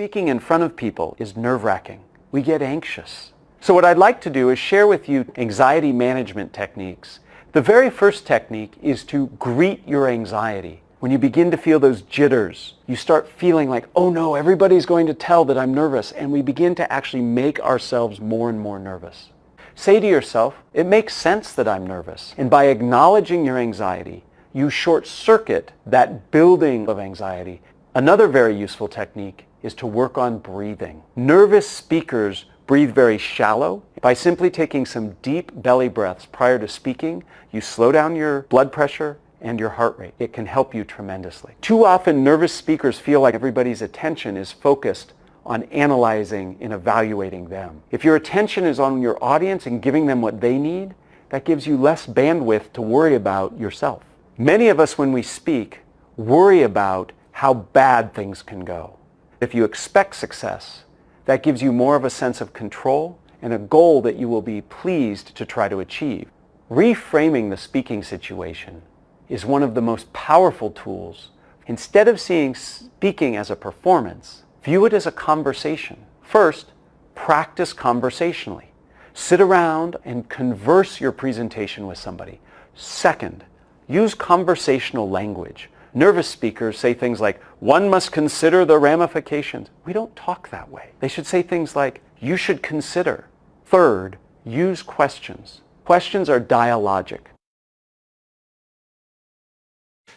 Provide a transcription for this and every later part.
Speaking in front of people is nerve-wracking. We get anxious. So what I'd like to do is share with you anxiety management techniques. The very first technique is to greet your anxiety. When you begin to feel those jitters, you start feeling like, oh no, everybody's going to tell that I'm nervous, and we begin to actually make ourselves more and more nervous. Say to yourself, it makes sense that I'm nervous. And by acknowledging your anxiety, you short-circuit that building of anxiety. Another very useful technique is to work on breathing. Nervous speakers breathe very shallow. By simply taking some deep belly breaths prior to speaking, you slow down your blood pressure and your heart rate. It can help you tremendously. Too often, nervous speakers feel like everybody's attention is focused on analyzing and evaluating them. If your attention is on your audience and giving them what they need, that gives you less bandwidth to worry about yourself. Many of us, when we speak, worry about how bad things can go. If you expect success, that gives you more of a sense of control and a goal that you will be pleased to try to achieve. Reframing the speaking situation is one of the most powerful tools. Instead of seeing speaking as a performance, view it as a conversation. First, practice conversationally. Sit around and converse your presentation with somebody. Second, use conversational language. Nervous speakers say things like, one must consider the ramifications. We don't talk that way. They should say things like, you should consider. Third, use questions. Questions are dialogic.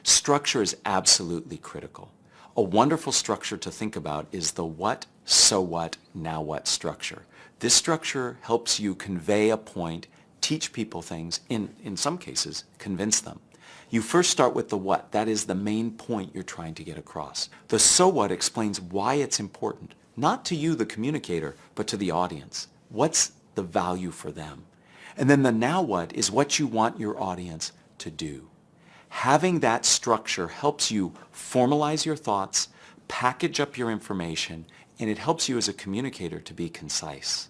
Structure is absolutely critical. A wonderful structure to think about is the what, so what, now what structure. This structure helps you convey a point, teach people things, in some cases, convince them. You first start with the what. That is the main point you're trying to get across. The so what explains why it's important, not to you, the communicator, but to the audience. What's the value for them? And then the now what is what you want your audience to do. Having that structure helps you formalize your thoughts, package up your information, and it helps you as a communicator to be concise.